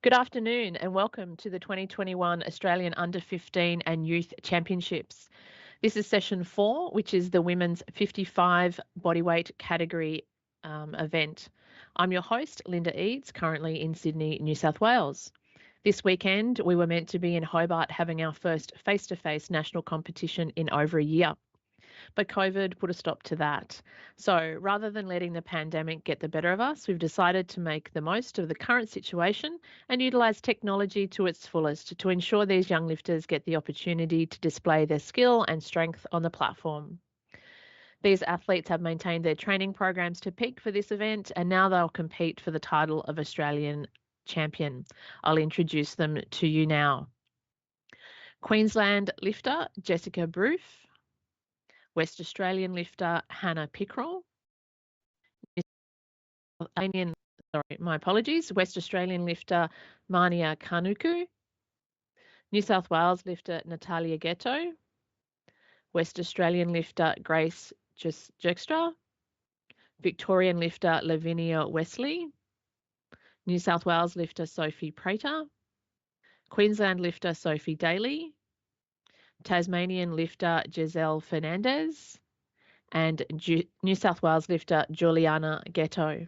Good afternoon and welcome to the 2021 Australian Under-15 and Youth Championships. This is session 4, which is the women's 55 bodyweight category event. I'm your host, Linda Eads, currently in Sydney, New South Wales. This weekend, we were meant to be in Hobart having our first face-to-face national competition in over a year. But COVID put a stop to that. So rather than letting the pandemic get the better of us, we've decided to make the most of the current situation and utilise technology to its fullest to ensure these young lifters get the opportunity to display their skill and strength on the platform. These athletes have maintained their training programs to peak for this event, and now they'll compete for the title of Australian champion. I'll introduce them to you now. Queensland lifter Jessica Brauff, West Australian lifter Hannah Pickerel, West Australian lifter Mania Kanuku, New South Wales lifter Natalia Ghetto, West Australian lifter Grace Jekstra, Victorian lifter Lavinia Wesley, New South Wales lifter Sophie Prater, Queensland lifter Sophie Daly, Tasmanian lifter Giselle Fernandez, and New South Wales lifter Giuliana Ghetto.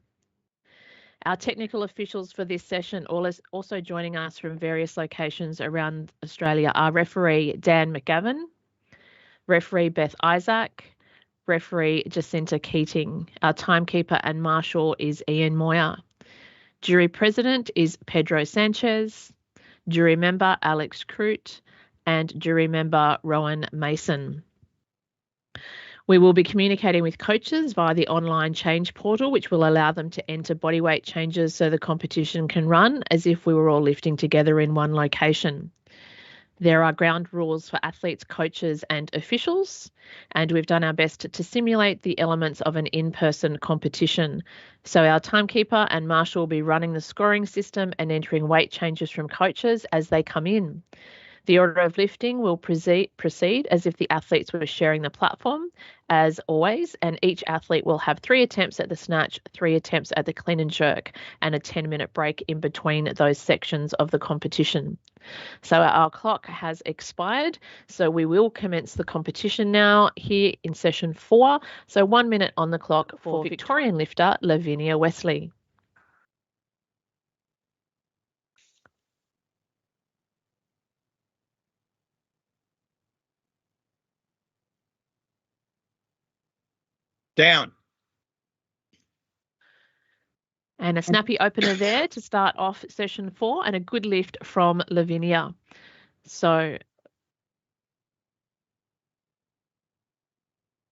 Our technical officials for this session, also joining us from various locations around Australia, are referee Dan McGavin, referee Beth Isaac, referee Jacinta Keating. Our timekeeper and marshal is Ian Moyer. Jury president is Pedro Sanchez, jury member Alex Crute, and jury member Rowan Mason. We will be communicating with coaches via the online change portal, which will allow them to enter bodyweight changes so the competition can run as if we were all lifting together in one location. There are ground rules for athletes, coaches and officials, and we've done our best to simulate the elements of an in-person competition. So our timekeeper and marshal will be running the scoring system and entering weight changes from coaches as they come in. The order of lifting will proceed as if the athletes were sharing the platform, as always, and each athlete will have 3 attempts at the snatch, 3 attempts at the clean and jerk, and a 10-minute break in between those sections of the competition. So our clock has expired, so we will commence the competition now here in session 4. So 1 minute on the clock for Victorian lifter Lavinia Wesley. Down. And a snappy opener there to start off session 4 and a good lift from Lavinia. So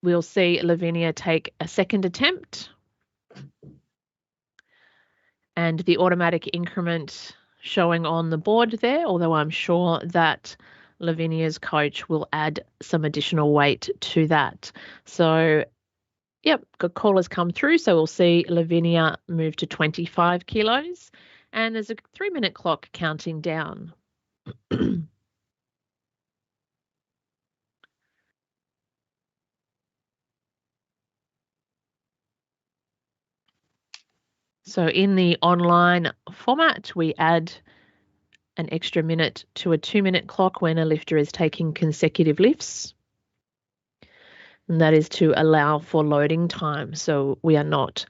we'll see Lavinia take a second attempt. And the automatic increment showing on the board there, although I'm sure that Lavinia's coach will add some additional weight to that. So yep, good call has come through. So we'll see Lavinia move to 25 kilos and there's a 3-minute clock counting down. So in the online format, we add an extra minute to a 2-minute clock when a lifter is taking consecutive lifts. And that is to allow for loading time. So we are not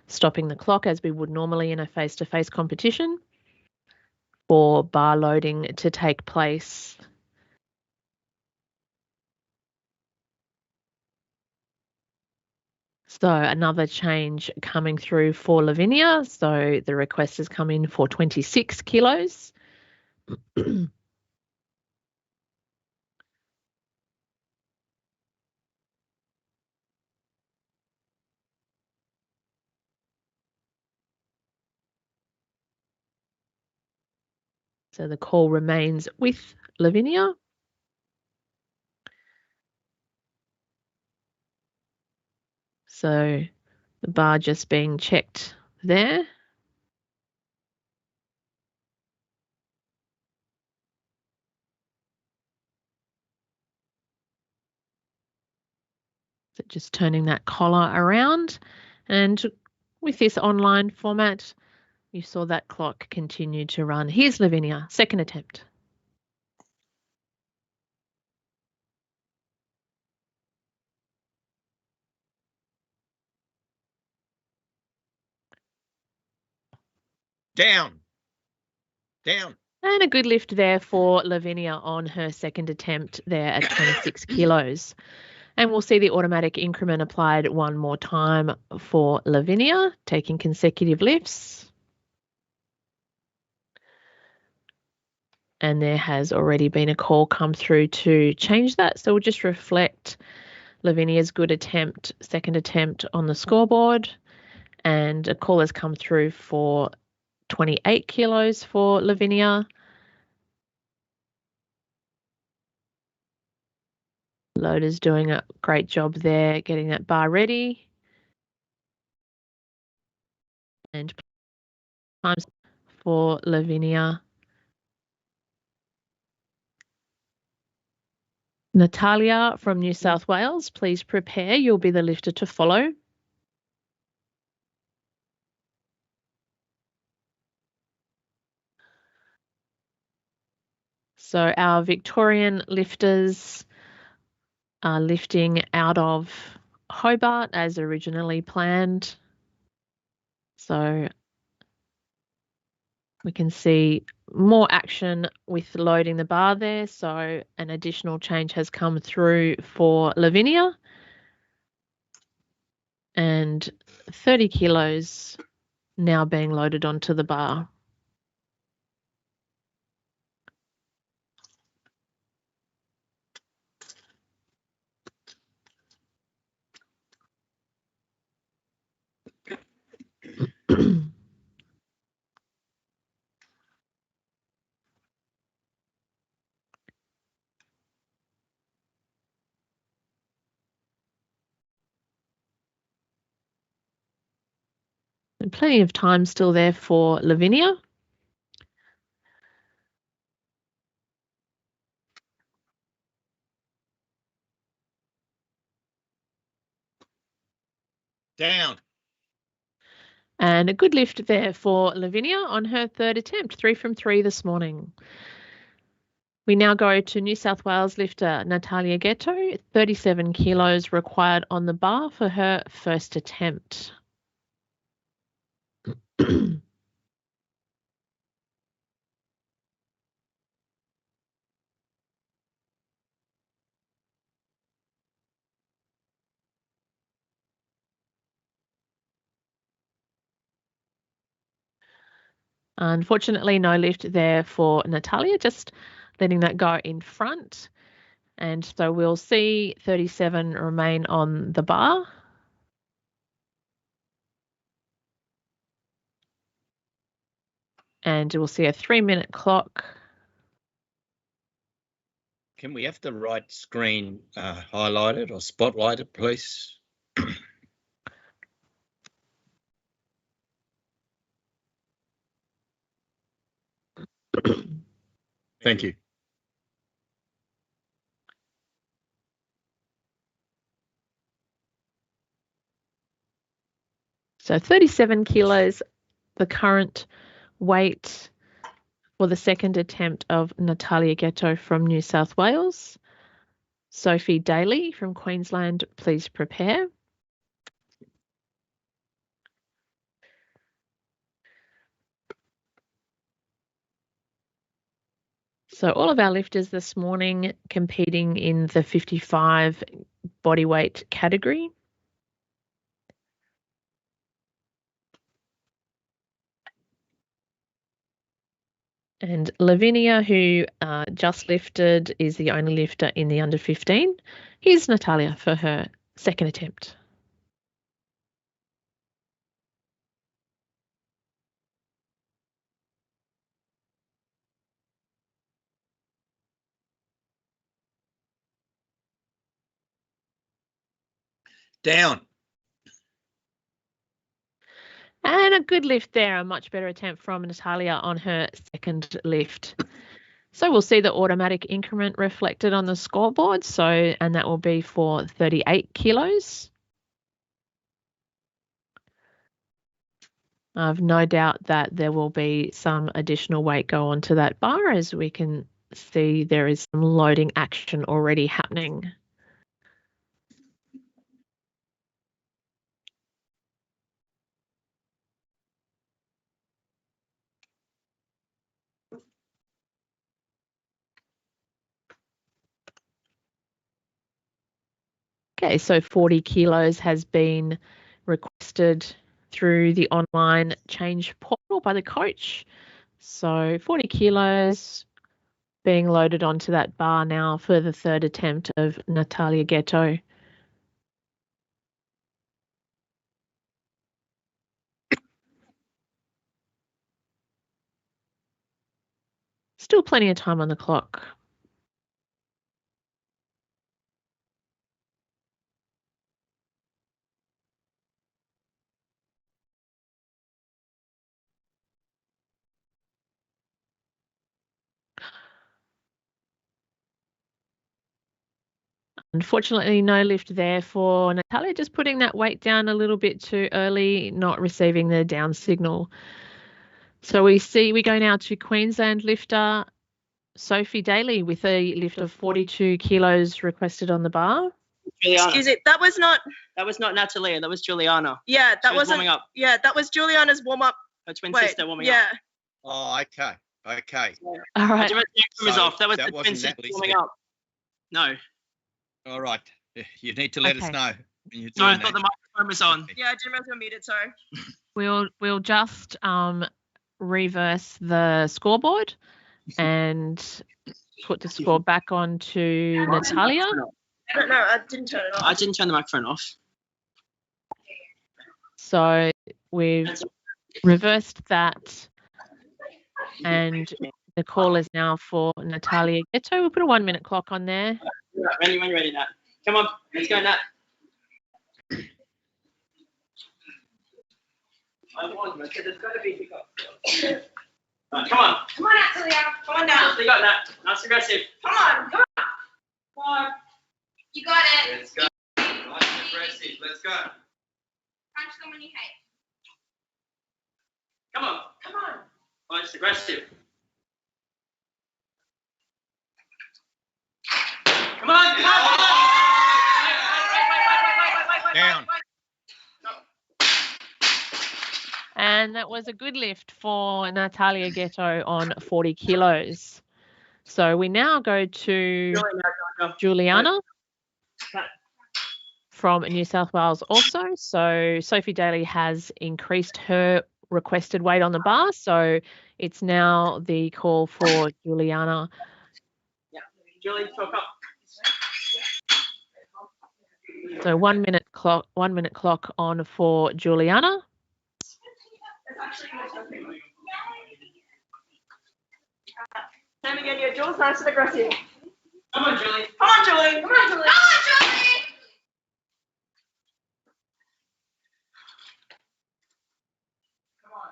stopping the clock as we would normally in a face-to-face competition for bar loading to take place. So another change coming through for Lavinia. So the request has come in for 26 kilos. So the call remains with Lavinia. So the bar just being checked there. So just turning that collar around. And with this online format, You saw that clock continue to run. Here's Lavinia, second attempt. Down. And a good lift there for Lavinia on her second attempt there at 26 kilos. And we'll see the automatic increment applied one more time for Lavinia, taking consecutive lifts. And there has already been a call come through to change that. So we'll just reflect Lavinia's good attempt, second attempt on the scoreboard. And a call has come through for 28 kilos for Lavinia. Loader's doing a great job there, getting that bar ready. And times for Lavinia. Natalia from New South Wales, please prepare. You'll be the lifter to follow. So our Victorian lifters are lifting out of Hobart as originally planned. So we can see more action with loading the bar there. So an additional change has come through for Lavinia. And 30 kilos now being loaded onto the bar. And plenty of time still there for Lavinia. Down. And a good lift there for Lavinia on her third attempt, 3 from 3 this morning. We now go to New South Wales lifter Giuliana Ghetto, 37 kilos required on the bar for her first attempt. Unfortunately, no lift there for Natalia, just letting that go in front. And so we'll see 37 remain on the bar. And we'll see a 3-minute clock. Can we have the right screen highlighted or spotlighted, please? Thank you. So 37 kilos, the current weight for the second attempt of Giuliana Ghetto from New South Wales. Sophie Daly from Queensland, please prepare. So all of our lifters this morning competing in the 55 bodyweight category. And Lavinia, who just lifted, is the only lifter in the under 15. Here's Natalia for her second attempt. Down. And a good lift there, a much better attempt from Natalia on her second lift. So we'll see the automatic increment reflected on the scoreboard. And that will be for 38 kilos. I've no doubt that there will be some additional weight go onto that bar, as we can see there is some loading action already happening. Okay, so 40 kilos has been requested through the online change portal by the coach. So 40 kilos being loaded onto that bar now for the third attempt of Giuliana Ghetto. Still plenty of time on the clock. Unfortunately, no lift there for Natalia, just putting that weight down a little bit too early, not receiving the down signal. So we go now to Queensland lifter Sophie Daly with a lift of 42 kilos requested on the bar. Giuliana. Excuse me, that was not Natalia, that was Giuliana. Yeah, that She was wasn't warming up. Yeah, that was Giuliana's warm up. Her twin Wait, sister warming yeah. up. Oh, okay. Okay. All right. The microphone was So off. That was that the twin wasn't sister Natalie's warming lift. up. No. All right. You need to let us Okay. know when you're No, I doing thought the that. microphone was on. Yeah, I didn't remember I muted, sorry. We'll just reverse the scoreboard and put the score back on to Natalia. No, I didn't turn it off. I didn't turn the microphone off. So we've reversed that, and the call is now for Giuliana Ghetto. We'll put a 1 minute clock on there. Right, ready when you're ready, Nat. Come on, let's go, Nat. I won, but there's got to be pickup. Right, come on. Come on, Natalia. Come on down. You got Nat. Nice aggressive. Come on. Come on. Come on. You got it. Let's go. Nice and aggressive. Let's go. Punch them when you hate. Come on. Come on. Nice aggressive. Come on. Come on. Down. And that was a good lift for Giuliana Ghetto on 40 kilos. So we now go to Giuliana from New South Wales also. So Sophie Daly has increased her requested weight on the bar. So it's now the call for Giuliana. Yeah. Julie, talk up. So 1 minute clock on for Giuliana. Same again, yeah, Jules, nice and aggressive. Come on, Julie. Come on, Julie. Come on, Julie. Come on,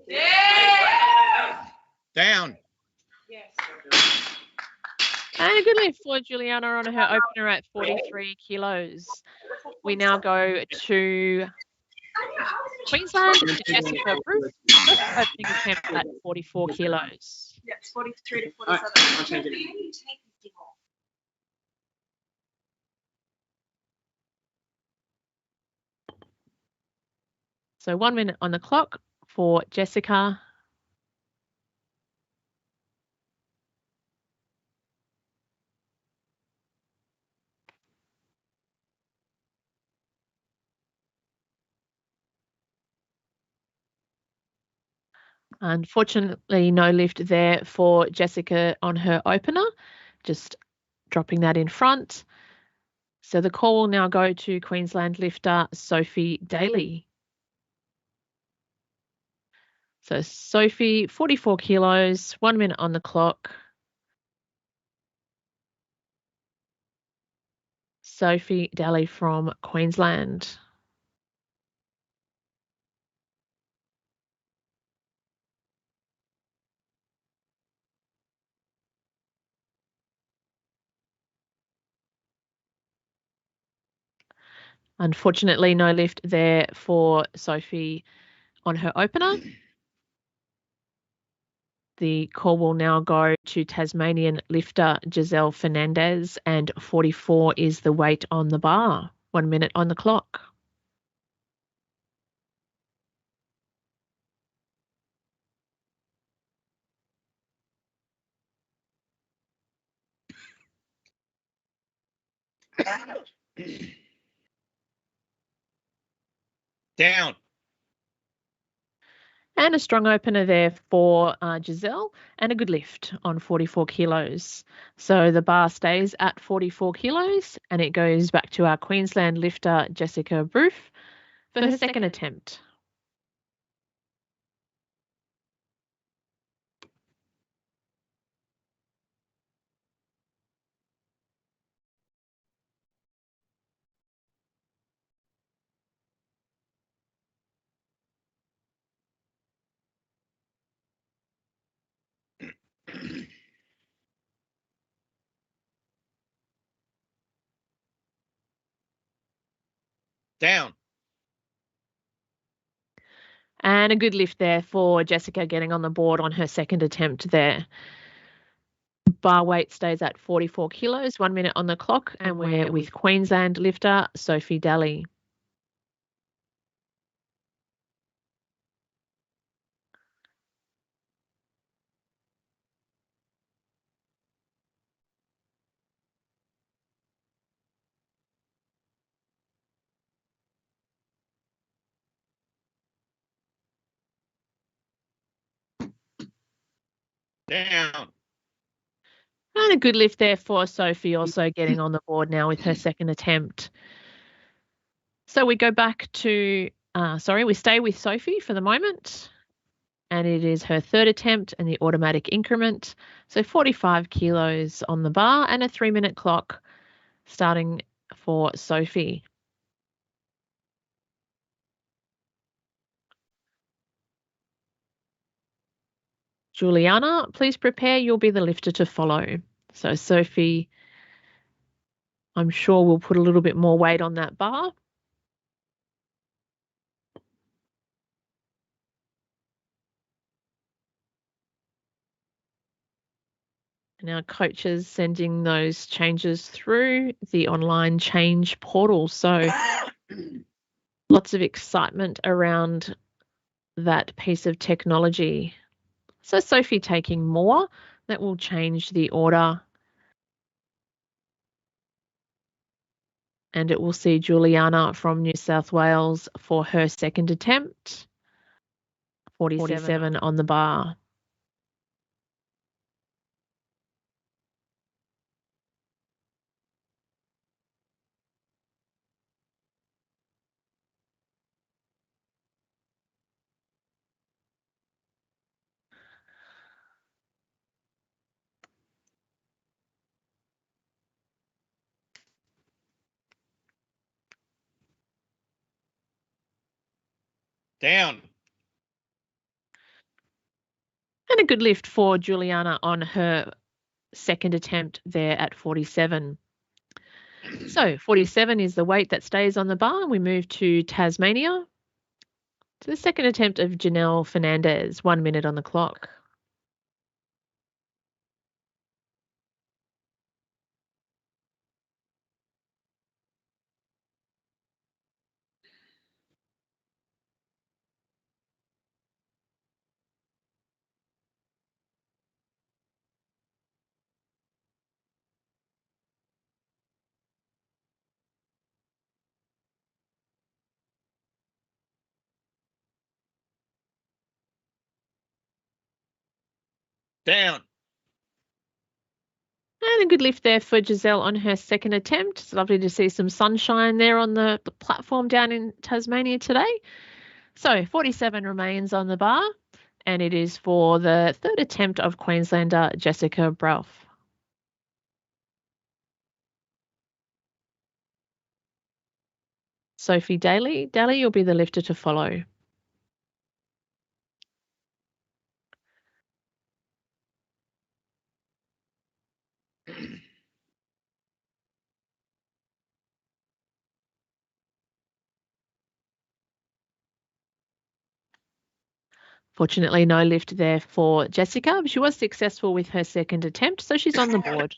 Julie. Yeah. Down. Yes. And a good lift for Giuliana on her opener at 43 kilos. We now go to Queensland to Jessica Brauff, opening attempt at 44 kilos. Yeah, it's 43 to All right, 47. I'll change it. So 1 minute on the clock for Jessica. Unfortunately, no lift there for Jessica on her opener, just dropping that in front. So the call will now go to Queensland lifter Sophie Daly. So Sophie, 44 kilos, 1 minute on the clock. Sophie Daly from Queensland. Unfortunately, no lift there for Sophie on her opener. The call will now go to Tasmanian lifter Giselle Fernandez, and 44 is the weight on the bar. 1 minute on the clock. Down. And a strong opener there for Giselle, and a good lift on 44 kilos. So the bar stays at 44 kilos, and it goes back to our Queensland lifter Jessica Brauff for her second attempt. Down. And a good lift there for Jessica, getting on the board on her second attempt there. Bar weight stays at 44 kilos, 1 minute on the clock, and we're with Queensland lifter Sophie Daly. Down. And a good lift there for Sophie, also getting on the board now with her second attempt. So we go back to, we stay with Sophie for the moment. And it is her third attempt and the automatic increment. So 45 kilos on the bar and a 3-minute clock starting for Sophie. Giuliana, please prepare. You'll be the lifter to follow. So Sophie, I'm sure will put a little bit more weight on that bar. And our coaches sending those changes through the online change portal. So lots of excitement around that piece of technology. So Sophie taking more. That will change the order. And it will see Giuliana from New South Wales for her second attempt. 47 on the bar. Down. And a good lift for Giuliana on her second attempt there at 47. So 47 is the weight that stays on the bar. We move to Tasmania. To the second attempt of Janelle Fernandez, 1 minute on the clock. Down. And a good lift there for Giselle on her second attempt. It's lovely to see some sunshine there on the platform down in Tasmania today. So 47 remains on the bar, and it is for the third attempt of Queenslander Jessica Brauff. Sophie Daly. Daly, you'll be the lifter to follow. Fortunately, no lift there for Jessica. She was successful with her second attempt, so she's on the board.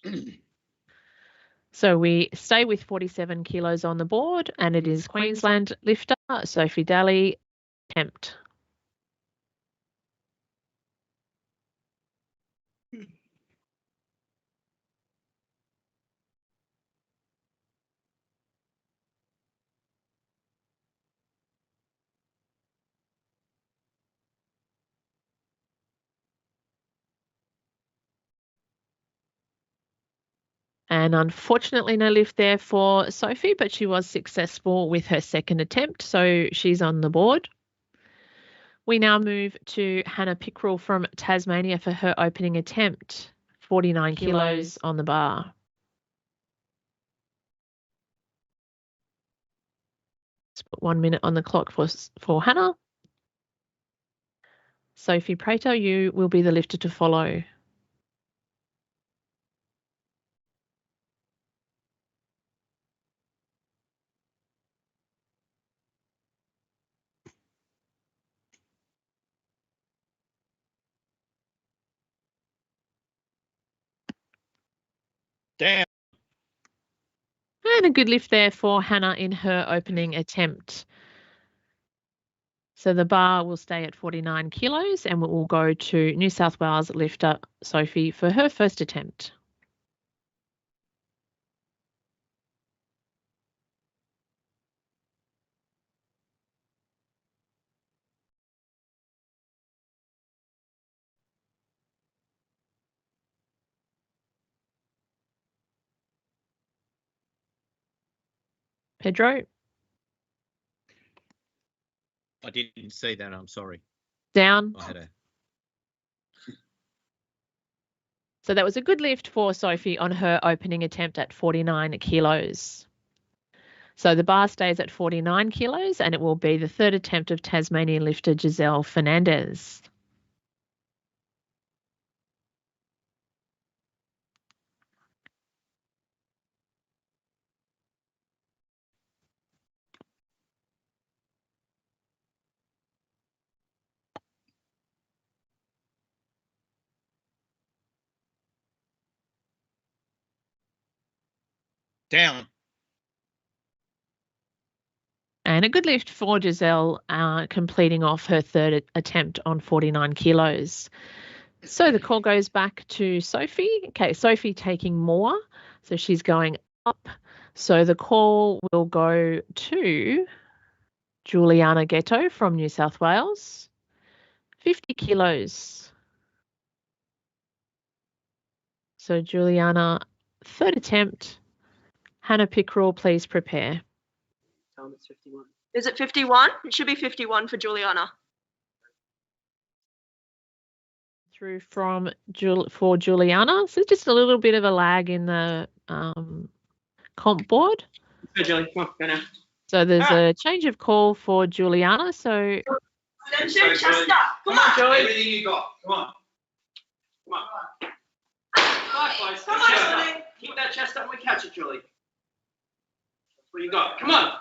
So we stay with 47 kilos on the board, and it is Queensland lifter Sophie Daly attempt. And unfortunately, no lift there for Sophie, but she was successful with her second attempt, so she's on the board. We now move to Hannah Pickerel from Tasmania for her opening attempt, 49 kilos on the bar. Let's put 1 minute on the clock for Hannah. Sophie Prater, you will be the lifter to follow. Down. And a good lift there for Hannah in her opening attempt. So the bar will stay at 49 kilos and we will go to New South Wales lifter Sophie for her first attempt. Pedro? I didn't see that. I'm sorry. Down. I had a. So that was a good lift for Sophie on her opening attempt at 49 kilos. So the bar stays at 49 kilos and it will be the third attempt of Tasmanian lifter Giselle Fernandez. Down. And a good lift for Giselle, completing off her third attempt on 49 kilos. So the call goes back to Sophie. Okay, Sophie taking more. So she's going up. So the call will go to Giuliana Ghetto from New South Wales. 50 kilos. So Giuliana, third attempt. Hannah Pickerel, please prepare. Tell them it's 51. Is it 51? It should be 51 for Giuliana. Through for Giuliana. So just a little bit of a lag in the comp board. Go, Julie. Come on, go now. So there's a change of call for Giuliana. So Chester. Come on, Julie. Everything you got. Come on. Come on. Likewise. Come on, Julie. Keep that chest up and we catch it, Julie. That's what you got. Come on.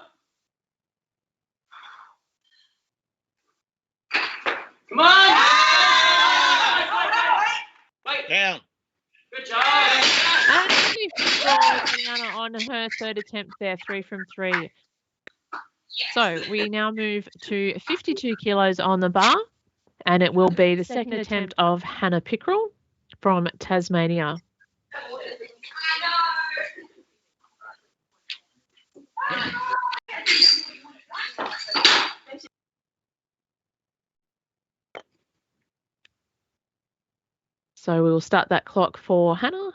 Come on. Wait. Down. Good job. and Giuliana on her third attempt there, 3 from 3. So we now move to 52 kilos on the bar, and it will be the second attempt of Hannah Pickerel from Tasmania. So we will start that clock for Hannah.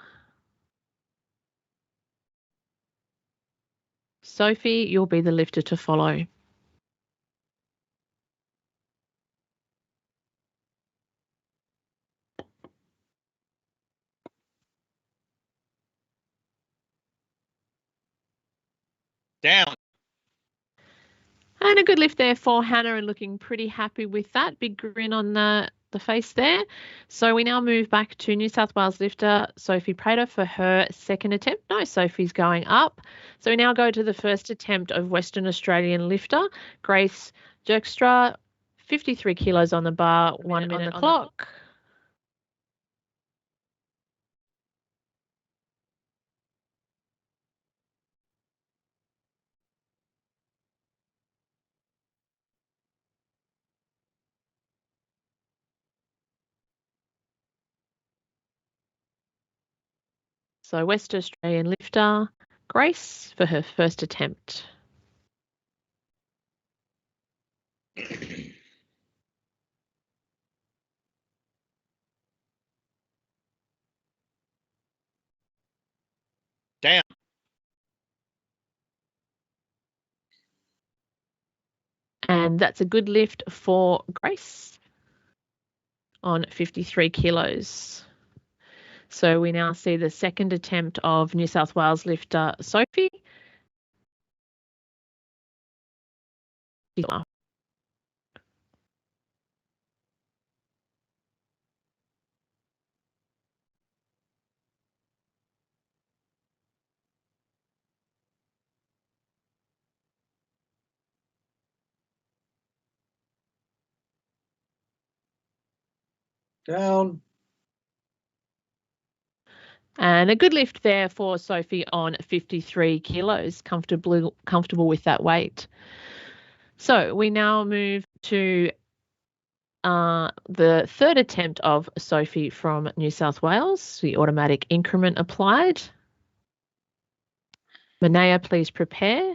Sophie, you'll be the lifter to follow. Down. And a good lift there for Hannah, and looking pretty happy with that. Big grin on the face there. So we now move back to New South Wales lifter Sophie Prater for her second attempt. No, Sophie's going up. So we now go to the first attempt of Western Australian lifter Grace Jogstra, 53 kilos on the bar, 1 minute on the clock. So West Australian lifter, Grace, for her first attempt. Down. And that's a good lift for Grace on 53 kilos. So we now see the second attempt of New South Wales lifter Sophie. Down. And a good lift there for Sophie on 53 kilos, comfortable with that weight. So we now move to the third attempt of Sophie from New South Wales, the automatic increment applied. Manea, please prepare.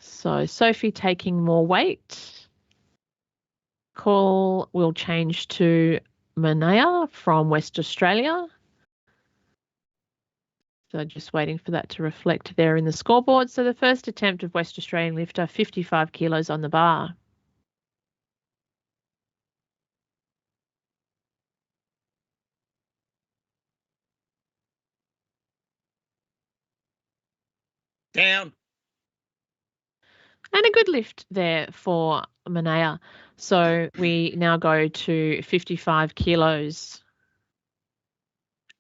So Sophie taking more weight. Call will change to Manea from West Australia. So just waiting for that to reflect there in the scoreboard. So the first attempt of West Australian lifter, 55 kilos on the bar. Down. And a good lift there for Manea. So we now go to 55 kilos.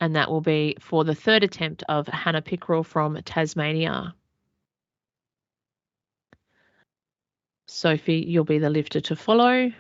And that will be for the third attempt of Hannah Pickerel from Tasmania. Sophie, you'll be the lifter to follow.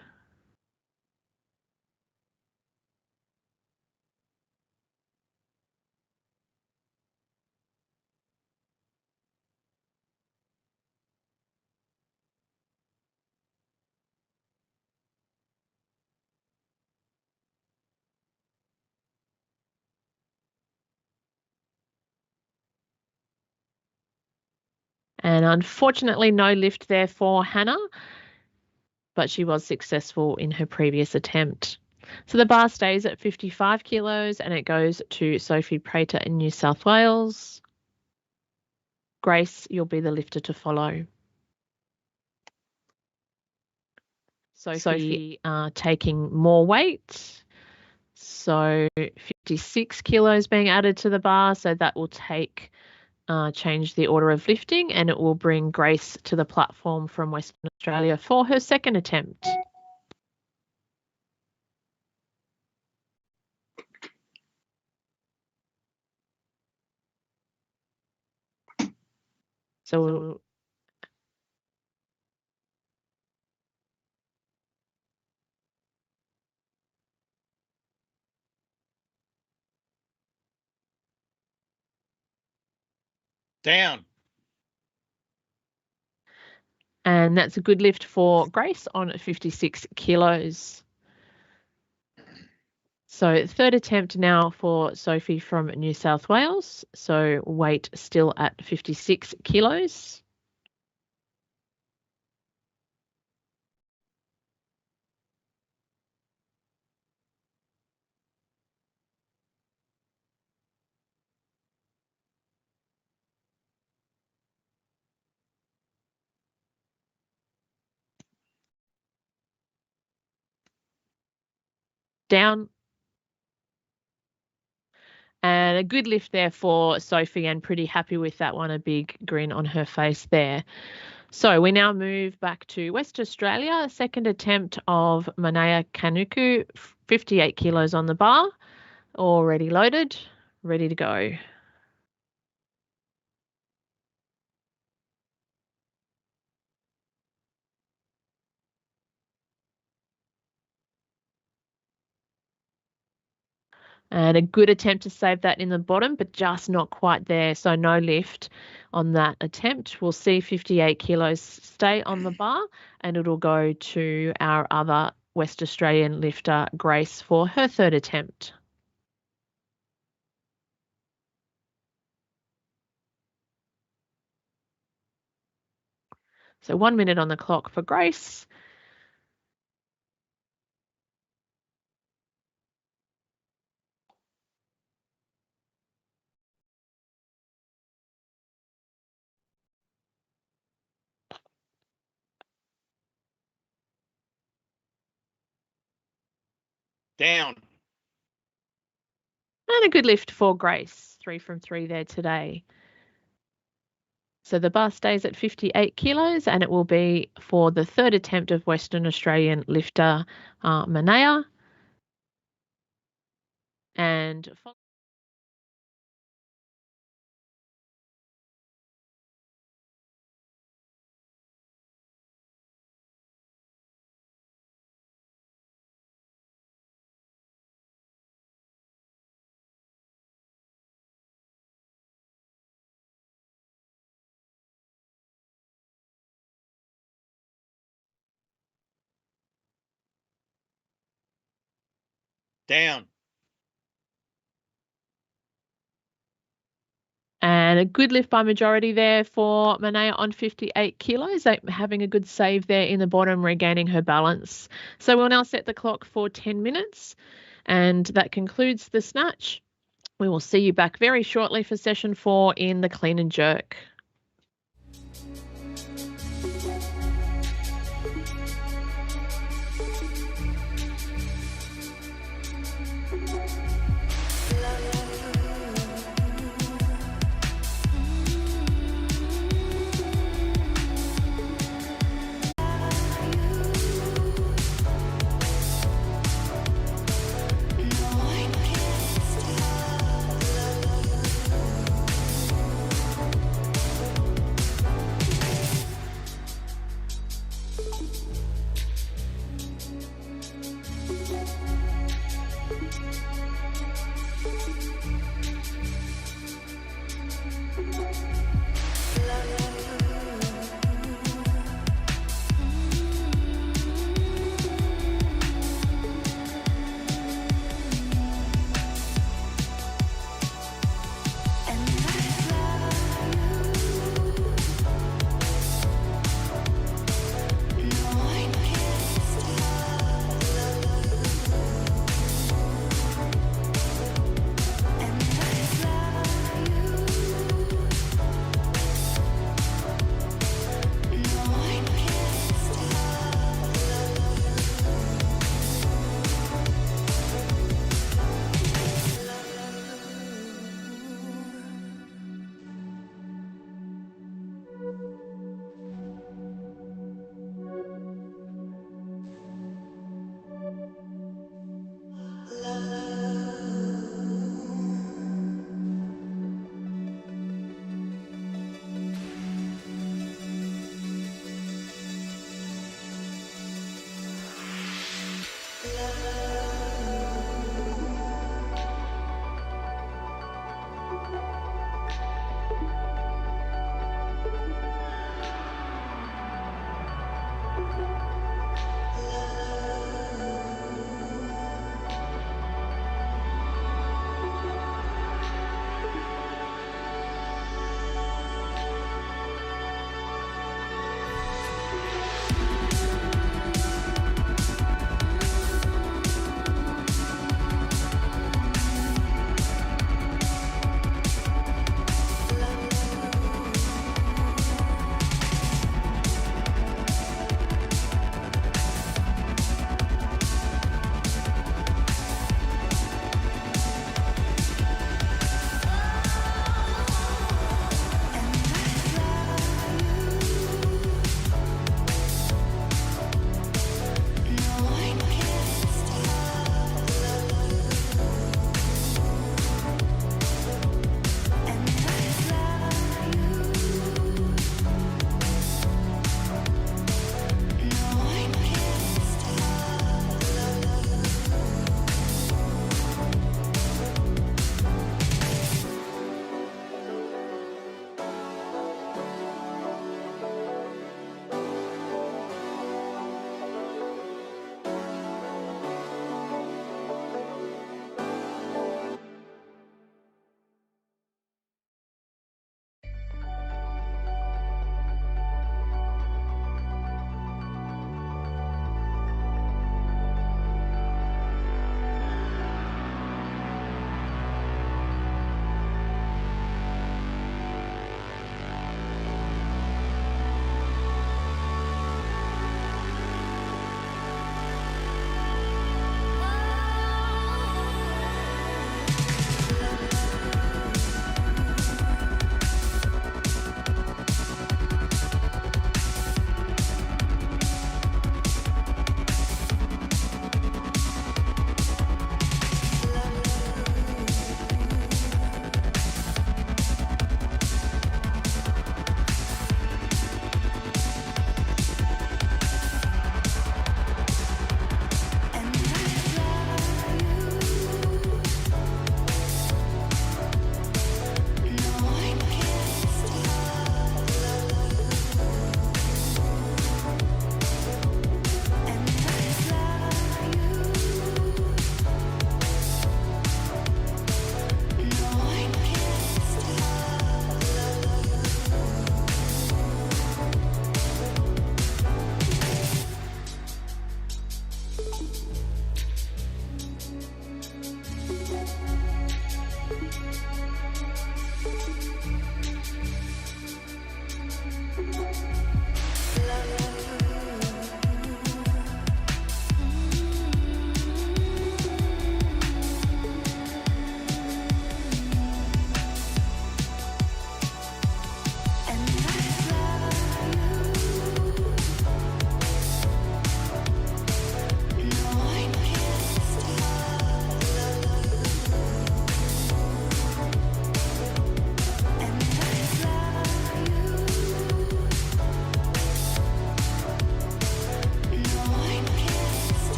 And unfortunately, no lift there for Hannah, but she was successful in her previous attempt. So the bar stays at 55 kilos and it goes to Sophie Prater in New South Wales. Grace, you'll be the lifter to follow. Sophie taking more weight. So 56 kilos being added to the bar. So that will change the order of lifting, and it will bring Grace to the platform from Western Australia for her second attempt. So Down. and that's a good lift for Grace on 56 kilos. So third attempt now for Sophie from New South Wales. So weight still at 56 kilos. Down. And And a good lift there for Sophie, and pretty happy with that one, a big grin on her face there. So we now move back to West Australia, second attempt of Manaya Kanuku, 58 kilos on the bar, already loaded, ready to go. And a good attempt to save that in the bottom, but just not quite there. So no lift on that attempt. We'll see 58 kilos stay on the bar, and it'll go to our other West Australian lifter, Grace, for her third attempt. So 1 minute on the clock for Grace. Down. And a good lift for Grace, 3 from 3 there today. So the bar stays at 58 kilos, and it will be for the third attempt of Western Australian lifter Manaya. And Down. And a good lift by majority there for Manaya on 58 kilos, having a good save there in the bottom, regaining her balance. So we'll now set the clock for 10 minutes, and that concludes the snatch. We will see you back very shortly for session 4 in the clean and jerk.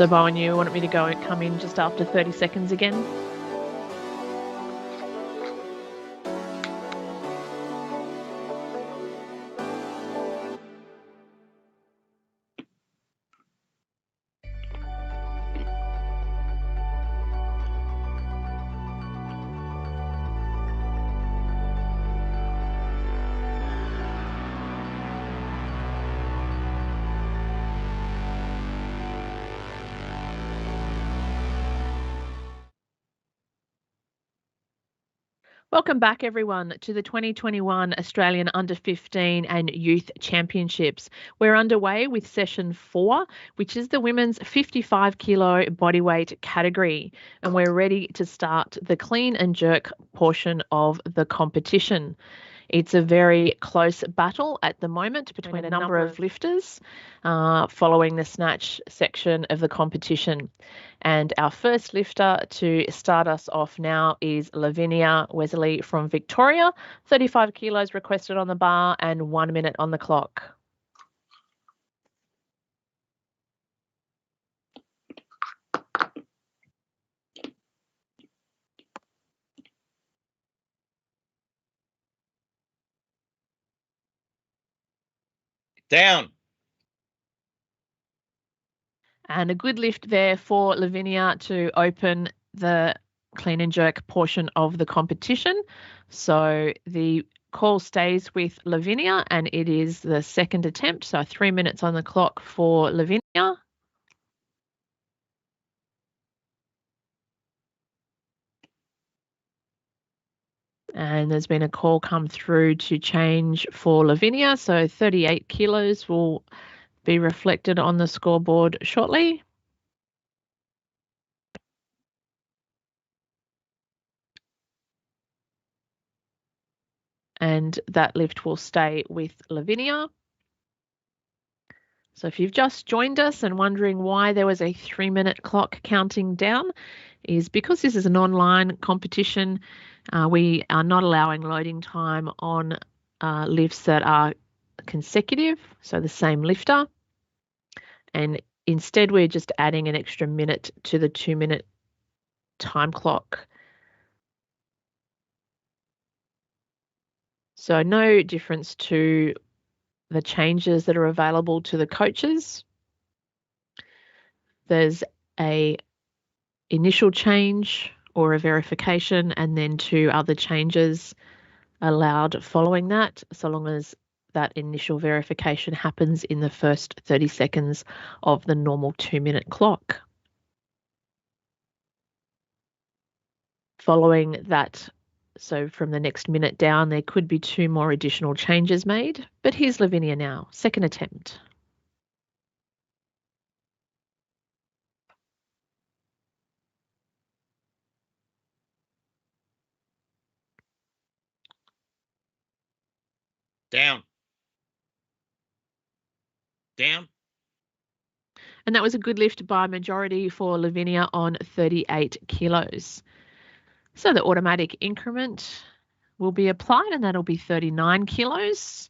So Bowen, you wanted me to come in just after 30 seconds again? Welcome back, everyone, to the 2021 Australian Under-15 and Youth Championships. We're underway with session 4, which is the women's 55 kilo bodyweight category, and we're ready to start the clean and jerk portion of the competition. It's a very close battle at the moment between a number of lifters following the snatch section of the competition. And our first lifter to start us off now is Lavinia Wesley from Victoria. 35 kilos requested on the bar and 1 minute on the clock. Down. And a good lift there for Lavinia to open the clean and jerk portion of the competition. So the call stays with Lavinia, and it is the second attempt. So 3 minutes on the clock for Lavinia. And there's been a call come through to change for Lavinia. So 38 kilos will be reflected on the scoreboard shortly. And that lift will stay with Lavinia. So if you've just joined us and wondering why there was a 3-minute clock counting down, is because this is an online competition. We are not allowing loading time on lifts that are consecutive, so the same lifter. And instead, we're just adding an extra minute to the 2-minute time clock. So no difference to the changes that are available to the coaches. There's a initial change or a verification, and then 2 other changes allowed following that, so long as that initial verification happens in the first 30 seconds of the normal 2-minute clock. Following that, so from the next minute down, there could be 2 more additional changes made. But here's Lavinia now, second attempt. Down. Down. And that was a good lift by majority for Lavinia on 38 kilos. So the automatic increment will be applied, and that'll be 39 kilos.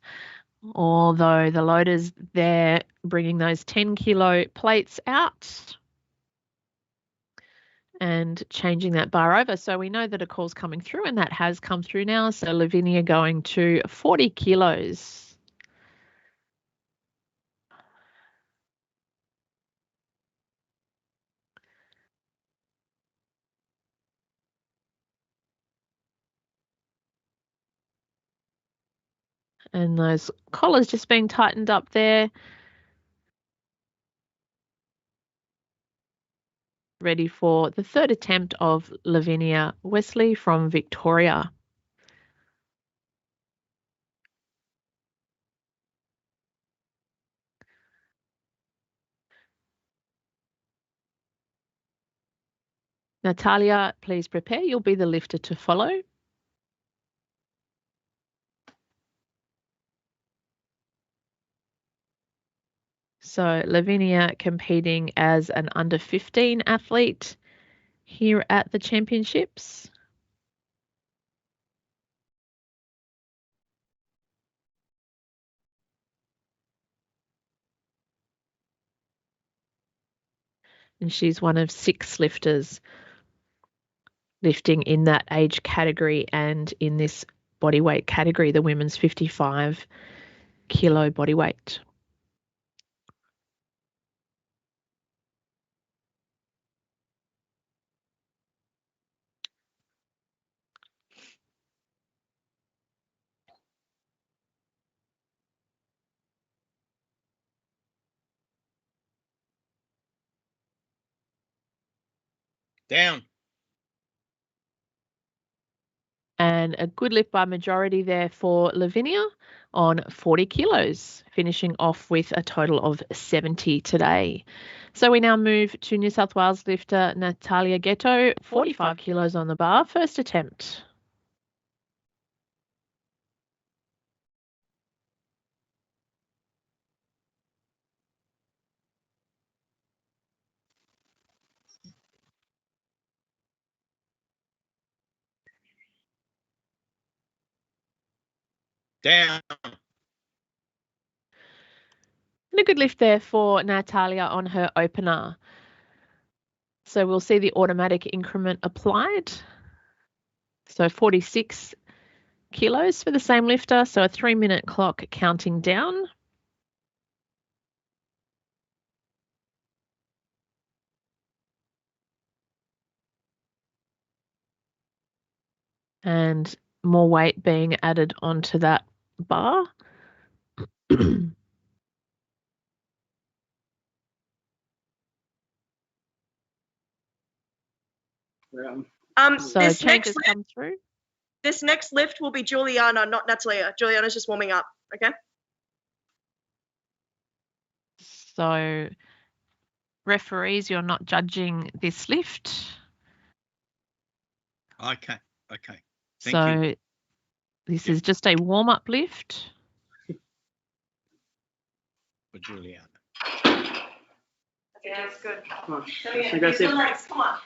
Although the loaders there bringing those 10 kilo plates out and changing that bar over. So we know that a call's coming through, and that has come through now. So Lavinia going to 40 kilos. And those collars just being tightened up there. Ready for the third attempt of Lavinia Wesley from Victoria. Natalia, please prepare. You'll be the lifter to follow. So Lavinia competing as an under-15 athlete here at the championships. and she's one of 6 lifters lifting in that age category and in this body weight category, the women's 55 kilo body weight. Down. And a good lift by majority there for Lavinia on 40 kilos, finishing off with a total of 70 today. So we now move to New South Wales lifter Giuliana Ghetto, 45 kilos on the bar, first attempt. Down. And a good lift there for Natalia on her opener. So we'll see the automatic increment applied. So 46 kilos for the same lifter. So a 3-minute clock counting down. And more weight being added onto that bar. So This changes come through. This next lift will be Giuliana, not Natalia. Giuliana's just warming up. Okay. So referees, you're not judging this lift. Okay. Thank So you. this is just a warm-up lift. For Juliana. Okay, that's good. Come on. So yeah, So go use the legs. Come on.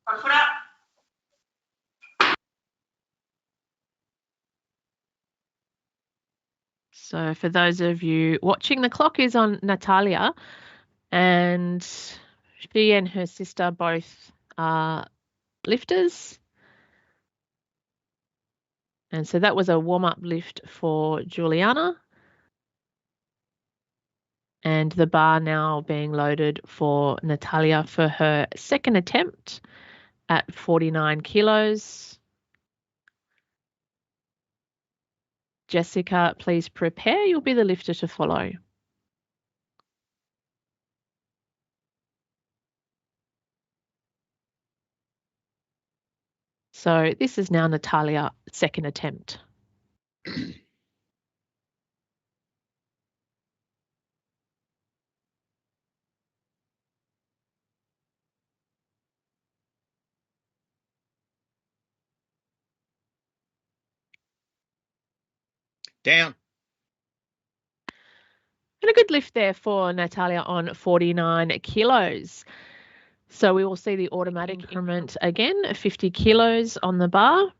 Front foot up. So for those of you watching, the clock is on Natalia, and she and her sister both are lifters. And so that was a warm-up lift for Giuliana. And the bar now being loaded for Natalia for her second attempt at 49 kilos. Jessica, please prepare. You'll be the lifter to follow. So this is now Natalia, second attempt. Down. And a good lift there for Natalia on 49 kilos. So we will see the automatic increment again, 50 kilos on the bar.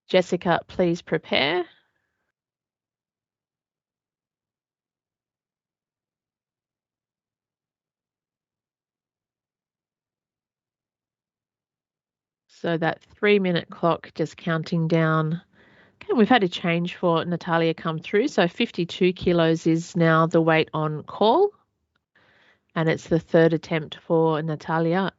Jessica, please prepare. So that 3-minute clock just counting down. Okay, we've had a change for Natalia come through. So 52 kilos is now the weight on call. And it's the third attempt for Natalia.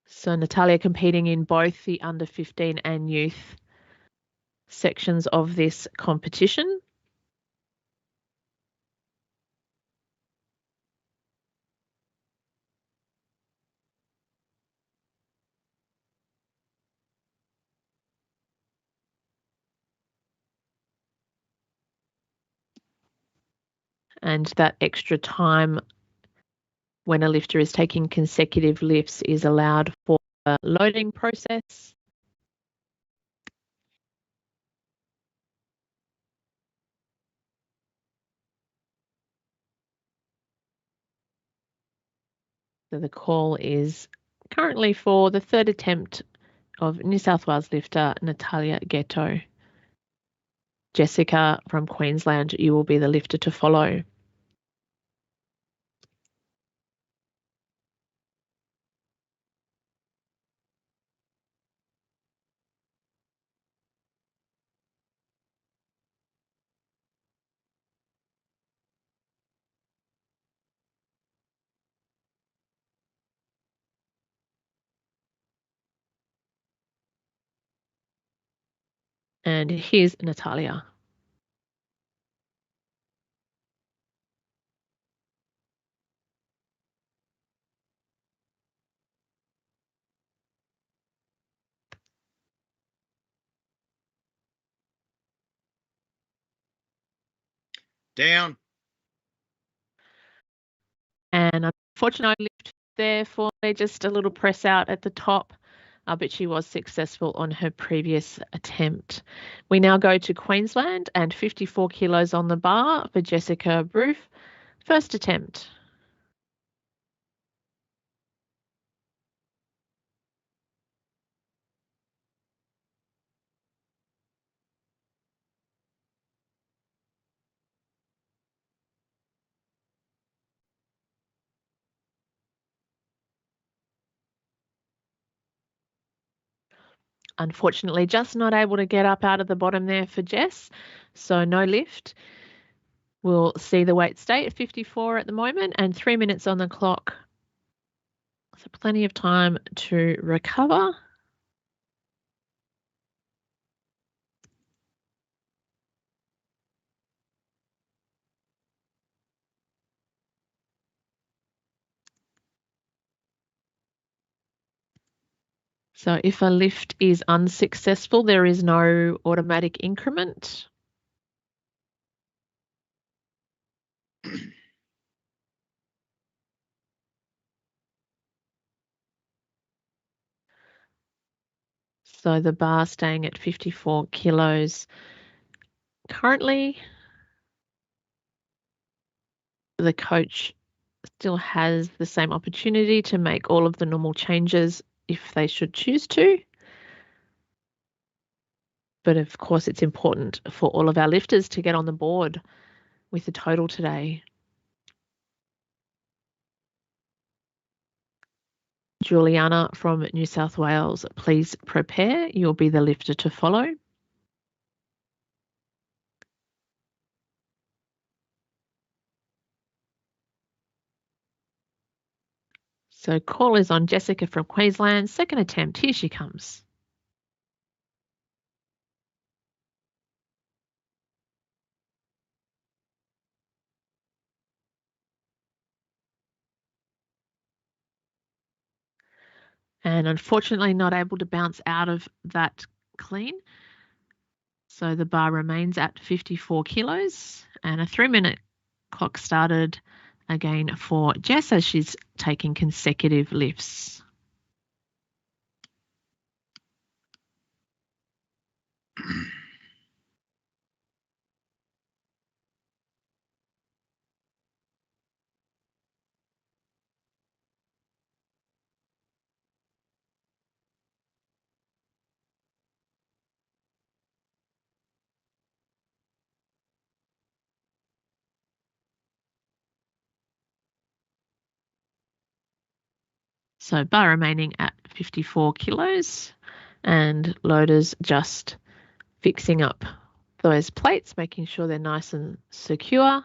So Natalia competing in both the under 15 and youth sections of this competition. And that extra time when a lifter is taking consecutive lifts is allowed for the loading process. So the call is currently for the third attempt of New South Wales lifter Giuliana Ghetto. Jessica from Queensland, you will be the lifter to follow. And here's Natalia. Down. And unfortunately, lift there for just a little press out at the top, but she was successful on her previous attempt. We now go to Queensland and 54 kilos on the bar for Jessica Brauff. First attempt. Unfortunately, just not able to get up out of the bottom there for Jess, so no lift. We'll see the weight stay at 54 at the moment and 3 minutes on the clock. So plenty of time to recover. So if a lift is unsuccessful, there is no automatic increment. So the bar staying at 54 kilos. Currently, the coach still has the same opportunity to make all of the normal changes if they should choose to. But of course, it's important for all of our lifters to get on the board with the total today. Giuliana from New South Wales, please prepare. You'll be the lifter to follow. So call is on Jessica from Queensland. Second attempt, here she comes. And unfortunately not able to bounce out of that clean. So the bar remains at 54 kilos and a 3-minute clock started again for Jess as she's taking consecutive lifts. So bar remaining at 54 kilos and loaders just fixing up those plates, making sure they're nice and secure.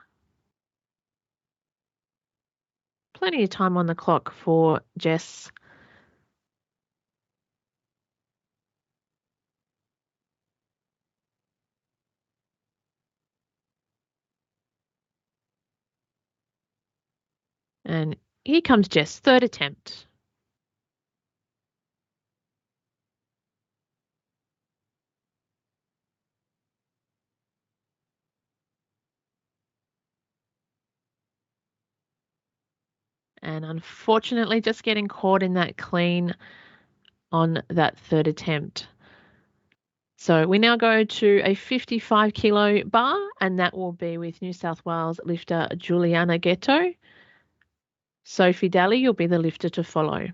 Plenty of time on the clock for Jess. And here comes Jess, third attempt. And unfortunately, just getting caught in that clean on that third attempt. So we now go to a 55 kilo bar, and that will be with New South Wales lifter Giuliana Ghetto. Sophie Daly, you'll be the lifter to follow.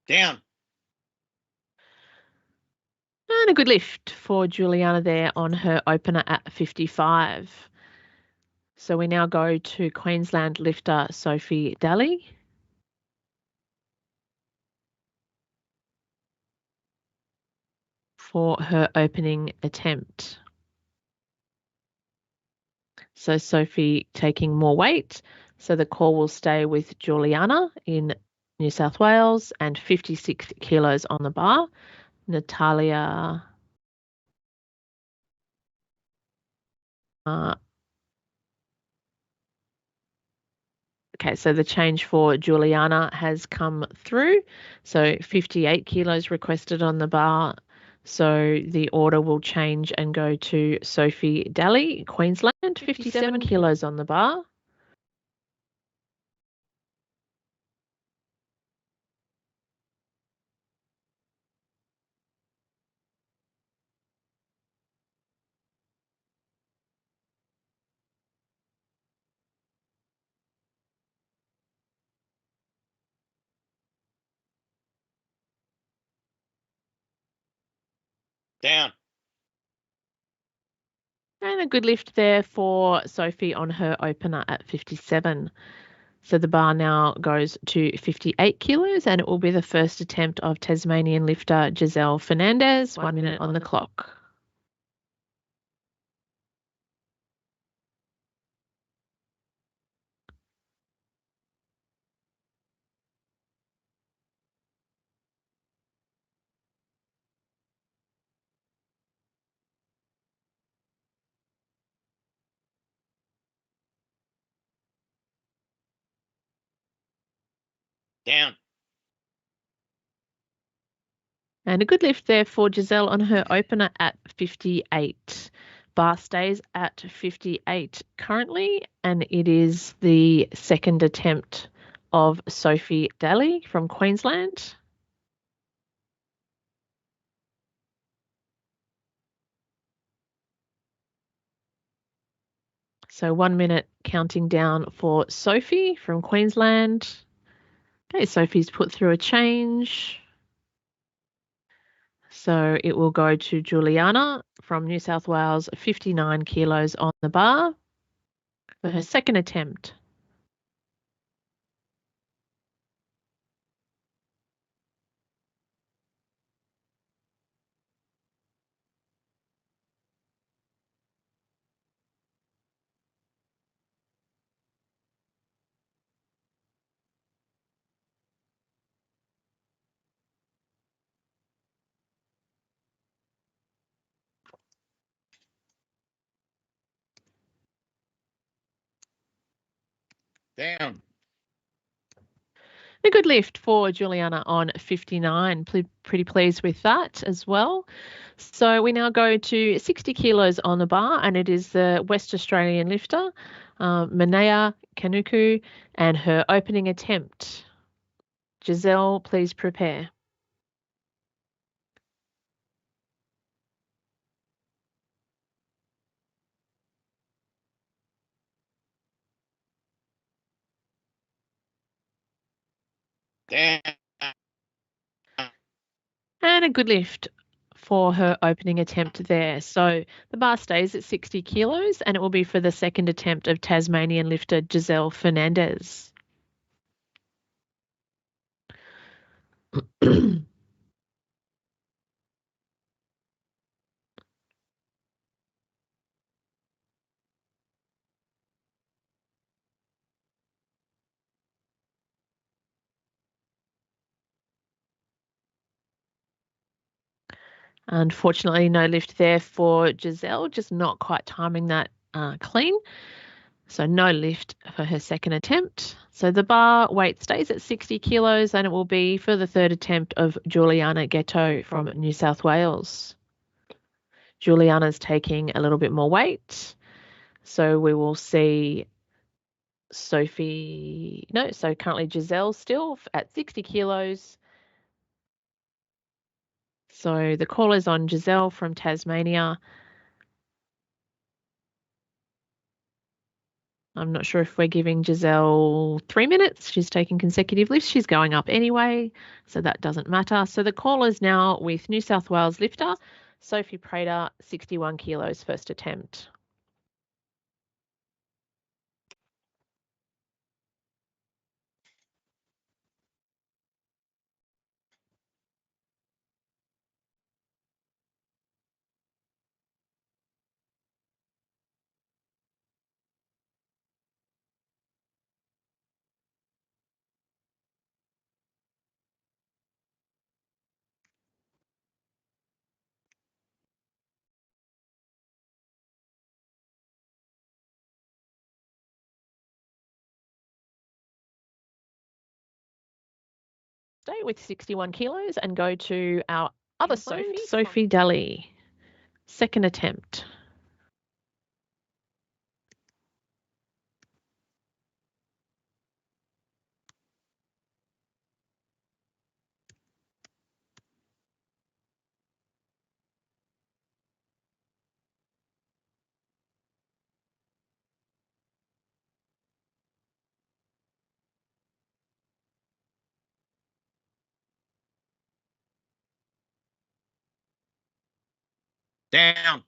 Down. And a good lift for Giuliana there on her opener at 55. So we now go to Queensland lifter Sophie Daly. For her opening attempt. So Sophie taking more weight. So the call will stay with Giuliana in New South Wales and 56 kilos on the bar. Natalia okay, so the change for Giuliana has come through. So 58 kilos requested on the bar. So the order will change and go to Sophie Daly, Queensland, 57 kilos on the bar. Down. And a good lift there for Sophie on her opener at 57. So the bar now goes to 58 kilos and it will be the first attempt of Tasmanian lifter Giselle Fernandez. 1 minute on the clock. Down. And a good lift there for Giselle on her opener at 58. Bar stays at 58 currently, and it is the second attempt of Sophie Daly from Queensland. So 1 minute counting down for Sophie from Queensland. Okay, Sophie's put through a change. So it will go to Giuliana from New South Wales, 59 kilos on the bar for her second attempt. Down. A good lift for Giuliana on 59. Pretty pleased with that as well. So we now go to 60 kilos on the bar, and it is the West Australian lifter, Manea Kanuku, and her opening attempt. Giselle, please prepare. Down. And a good lift for her opening attempt there. So the bar stays at 60 kilos and it will be for the second attempt of Tasmanian lifter Giselle Fernandez. Unfortunately, no lift there for Giselle, just not quite timing that clean. So no lift for her second attempt. So the bar weight stays at 60 kilos and it will be for the third attempt of Giuliana Ghetto from New South Wales. Giuliana's taking a little bit more weight. So we will see so currently Giselle still at 60 kilos. So the call is on Giselle from Tasmania. I'm not sure if we're giving Giselle 3 minutes. She's taking consecutive lifts. She's going up anyway, so that doesn't matter. So the call is now with New South Wales lifter, Sophie Prater, 61 kilos, first attempt. Stay with 61 kilos and go to our other Sophie Daly. Second attempt. Down.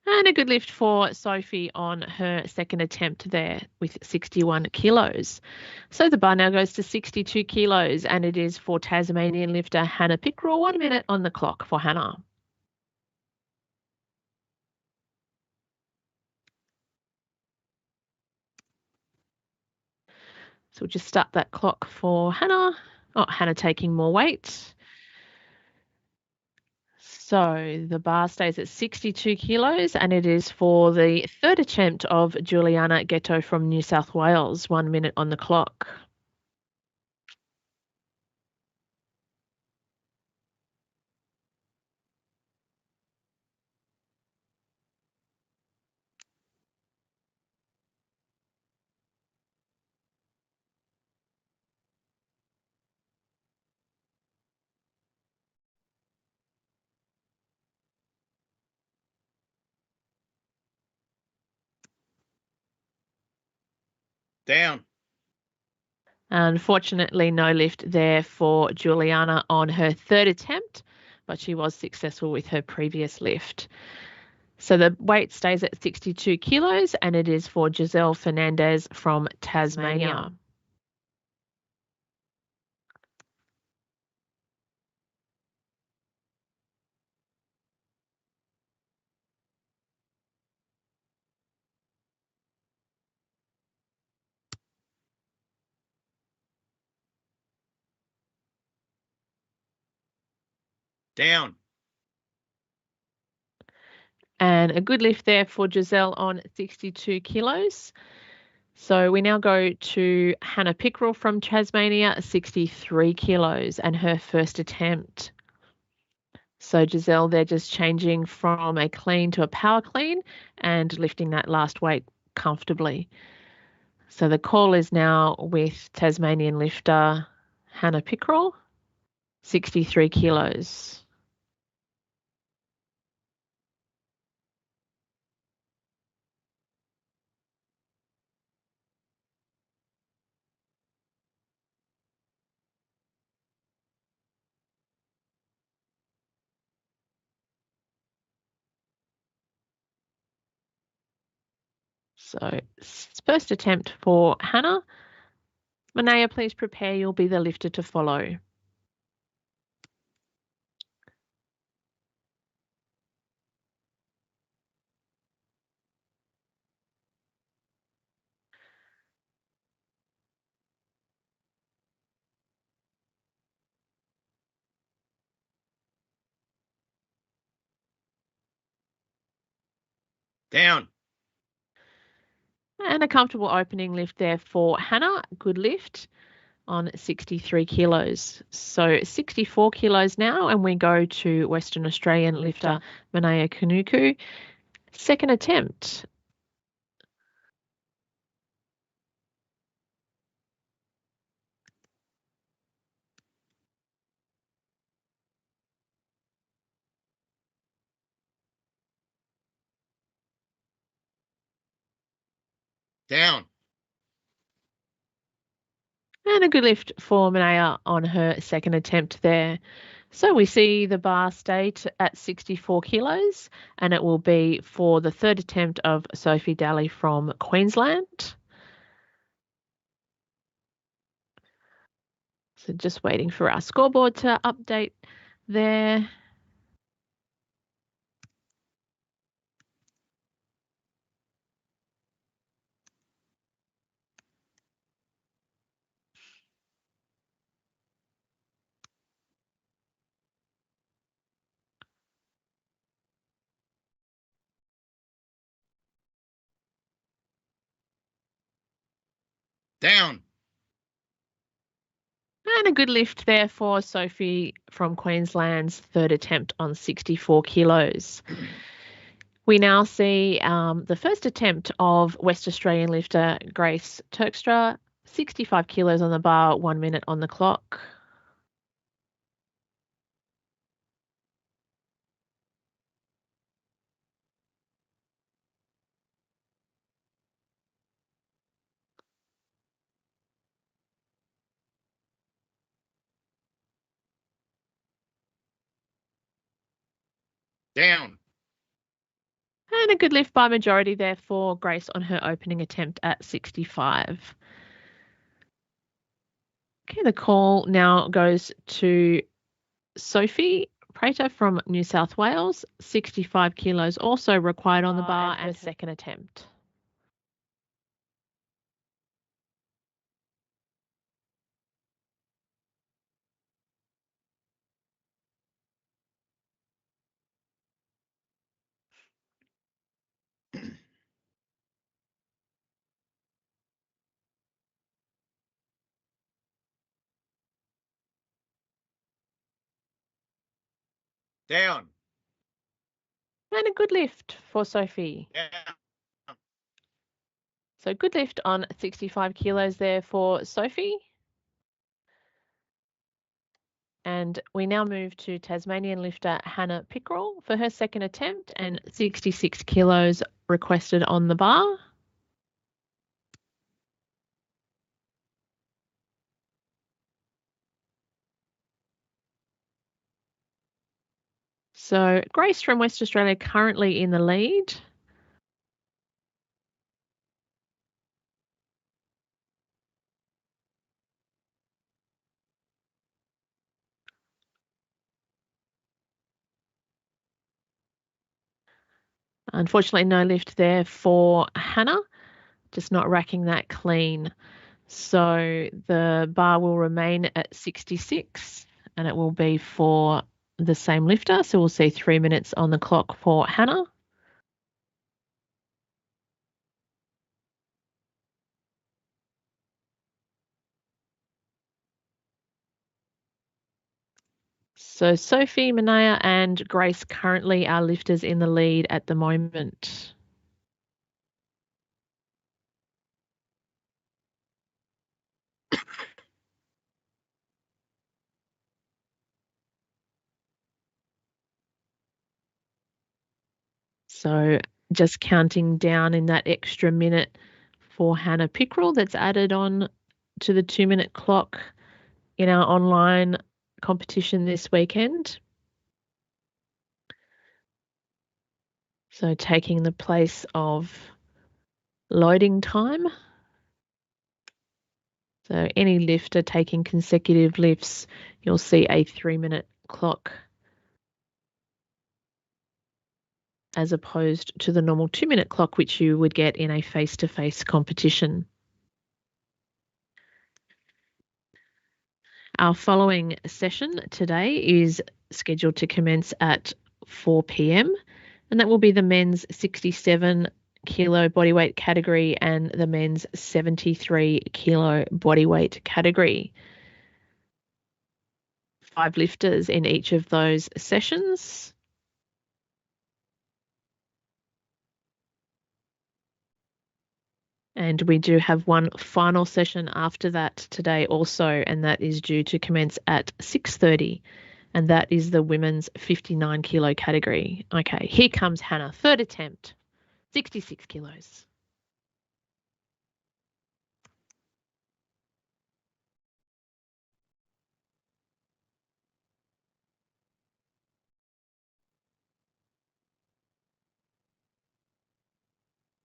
And a good lift for Sophie on her second attempt there with 61 kilos. So the bar now goes to 62 kilos, and it is for Tasmanian lifter Hannah Pickerel. 1 minute on the clock for Hannah. So we'll just start that clock for Hannah. Oh, Hannah taking more weight. So the bar stays at 62 kilos, and it is for the third attempt of Giuliana Ghetto from New South Wales. 1 minute on the clock. Down. Unfortunately, no lift there for Giuliana on her third attempt, but she was successful with her previous lift. So the weight stays at 62 kilos, and it is for Giselle Fernandez from Tasmania. Down. And a good lift there for Giselle on 62 kilos. So we now go to Hannah Pickerel from Tasmania, 63 kilos, and her first attempt. So Giselle, they're just changing from a clean to a power clean and lifting that last weight comfortably. So the call is now with Tasmanian lifter Hannah Pickerel, 63 kilos. So first attempt for Hannah. Manaya, please prepare. You'll be the lifter to follow. Down. And a comfortable opening lift there for Hannah. Good lift. on 63 kilos. So 64 kilos now, and we go to Western Australian lifter Manaya Kanuku. Second attempt. Down. And a good lift for Manaya on her second attempt there. So we see the bar stay at 64 kilos, and it will be for the third attempt of Sophie Daly from Queensland. So just waiting for our scoreboard to update there. Down. And a good lift there for Sophie from Queensland's third attempt on 64 kilos. We now see the first attempt of West Australian lifter Grace Turkstra, 65 kilos on the bar, 1 minute on the clock. Down. And a good lift by majority there for Grace on her opening attempt at 65. Okay, the call now goes to Sophie Prater from New South Wales, 65 kilos also required on the bar and second attempt. Down. And a good lift for Sophie. Down. So good lift on 65 kilos there for Sophie. And we now move to Tasmanian lifter Hannah Pickerel for her second attempt and 66 kilos requested on the bar. So Grace from West Australia currently in the lead. Unfortunately, no lift there for Hannah, just not racking that clean. So the bar will remain at 66 and it will be for the same lifter. So we'll see 3 minutes on the clock for Hannah. So Sophie, Manaya and Grace currently are lifters in the lead at the moment. So just counting down in that extra minute for Hannah Pickerel that's added on to the 2 minute clock in our online competition this weekend. So taking the place of loading time. So any lifter taking consecutive lifts, you'll see a 3 minute clock as opposed to the normal 2 minute clock, which you would get in a face-to-face competition. Our following session today is scheduled to commence at 4 p.m. and that will be the men's 67 kilo bodyweight category and the men's 73 kilo bodyweight category. 5 lifters in each of those sessions. And we do have one final session after that today also, and that is due to commence at 6:30, and that is the women's 59 kilo category. Okay, here comes Hannah, third attempt, 66 kilos.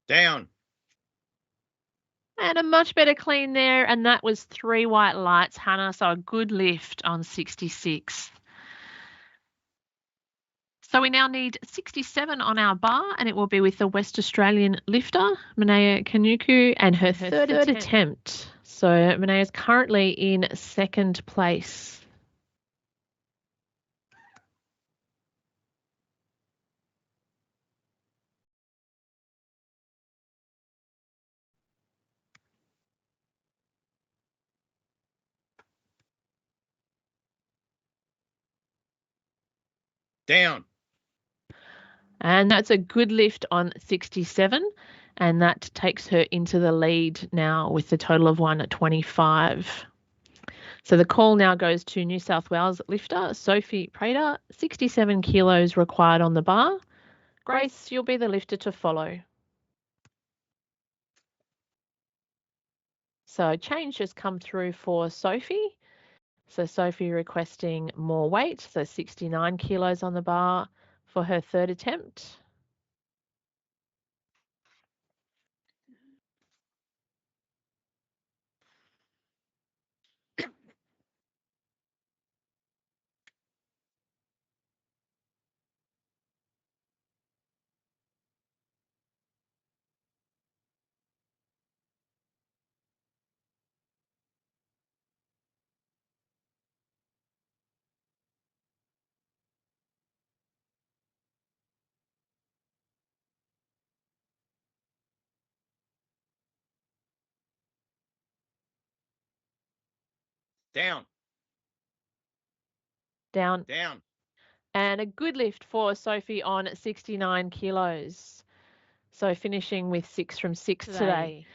Down. And a much better clean there, and that was 3 white lights, Hannah, so a good lift on 66. So we now need 67 on our bar, and it will be with the West Australian lifter, Manea Kanuku, and her third attempt. So Manea is currently in second place. Down. And that's a good lift on 67, and that takes her into the lead now with a total of 125. So the call now goes to New South Wales lifter Sophie Prater, 67 kilos required on the bar. Grace, you'll be the lifter to follow. So change has come through for Sophie. So Sophie requesting more weight, so 69 kilos on the bar for her third attempt. Down. Down. Down. And a good lift for Sophie on 69 kilos. So finishing with 6 from 6 today.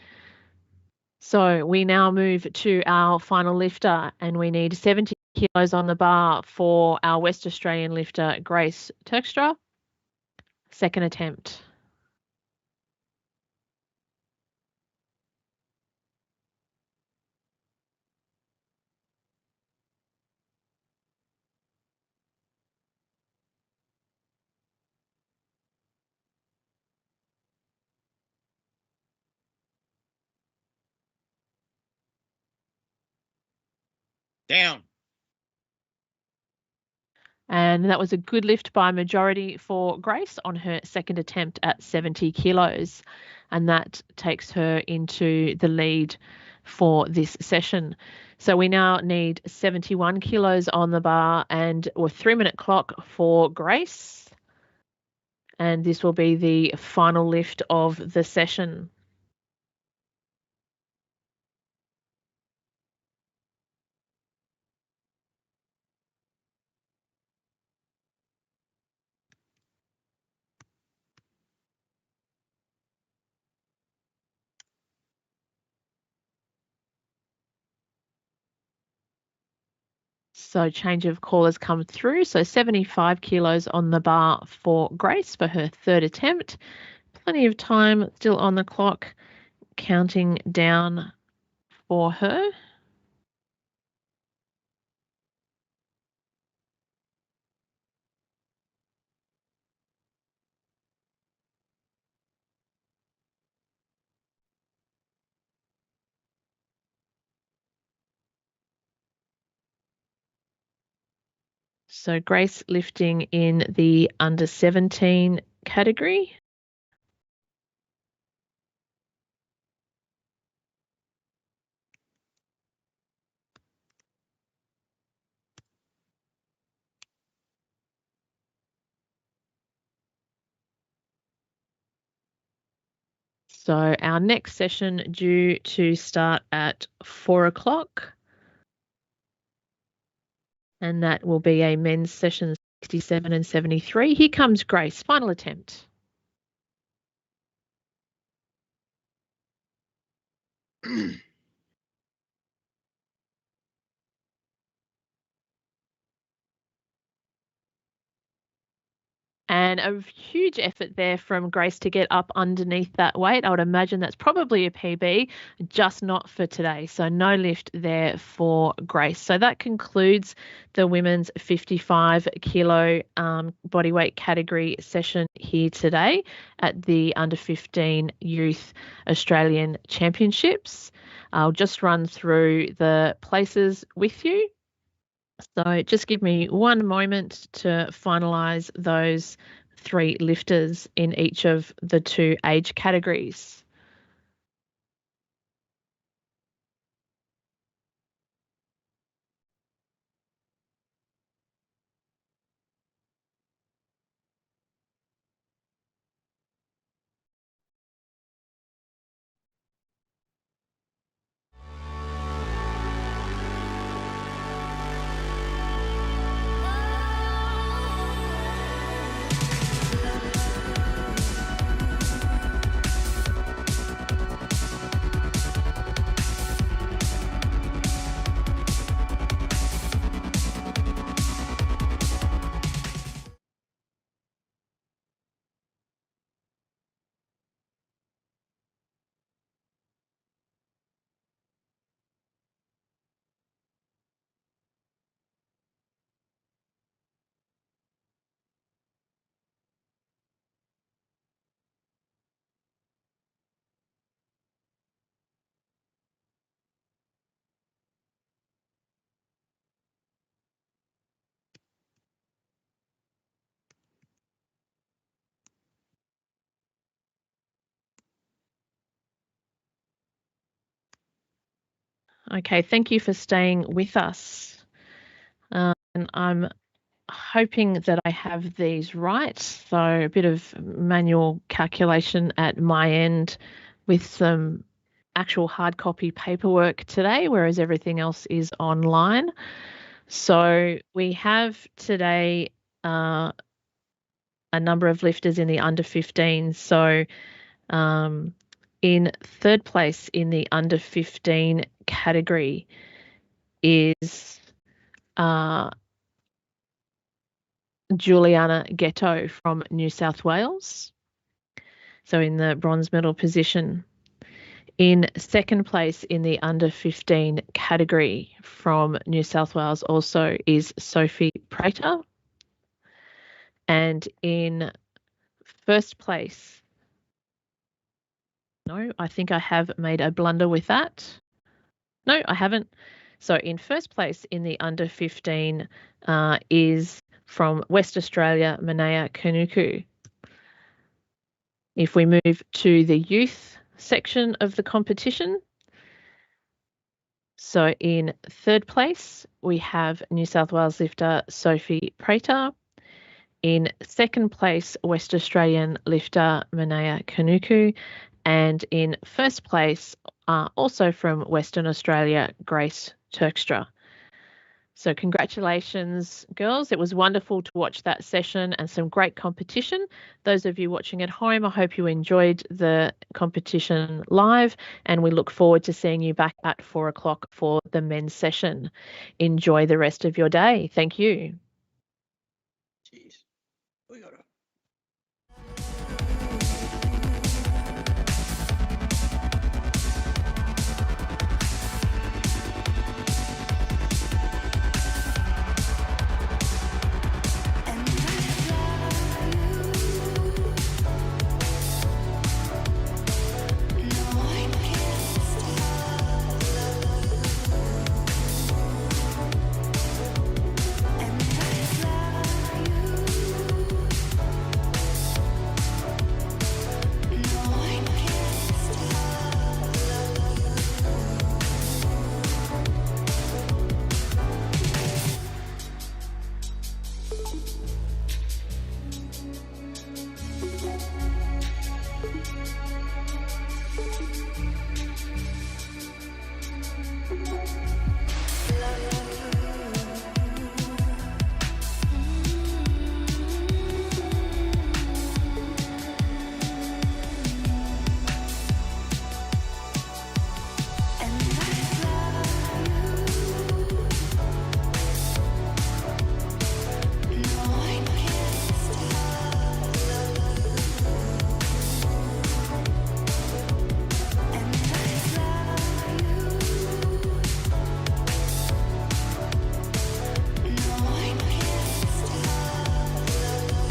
So we now move to our final lifter, and we need 70 kilos on the bar for our West Australian lifter, Grace Terkstra. Second attempt. Down. And that was a good lift by majority for Grace on her second attempt at 70 kilos. And that takes her into the lead for this session. So we now need 71 kilos on the bar and a 3-minute clock for Grace. And this will be the final lift of the session. So change of call has come through. So 75 kilos on the bar for Grace for her third attempt. Plenty of time still on the clock, counting down for her. So Grace lifting in the under 17 category. So our next session due to start at 4 o'clock. And that will be a men's session 67 and 73. Here comes Grace, final attempt. And a huge effort there from Grace to get up underneath that weight. I would imagine that's probably a PB, just not for today. So no lift there for Grace. So that concludes the women's 55 kilo bodyweight category session here today at the Under 15 Youth Australian Championships. I'll just run through the places with you. So just give me one moment to finalise those 3 lifters in each of the 2 age categories. Okay, thank you for staying with us. And I'm hoping that I have these right. So a bit of manual calculation at my end with some actual hard copy paperwork today, whereas everything else is online. So we have today a number of lifters in the under 15. So in third place in the under 15 category is Giuliana Ghetto from New South Wales. So in the bronze medal position. In second place in the under 15 category from New South Wales also is Sophie Prater. And in first place, no, I think I have made a blunder with that. No, I haven't. So in first place in the under 15 is from West Australia, Manaya Kanuku. If we move to the youth section of the competition, so in third place, we have New South Wales lifter Sophie Prater. In second place, West Australian lifter Manaya Kanuku. And in first place, also from Western Australia, Grace Turkstra. So congratulations, girls. It was wonderful to watch that session and some great competition. Those of you watching at home, I hope you enjoyed the competition live, and we look forward to seeing you back at 4 o'clock for the men's session. Enjoy the rest of your day. Thank you.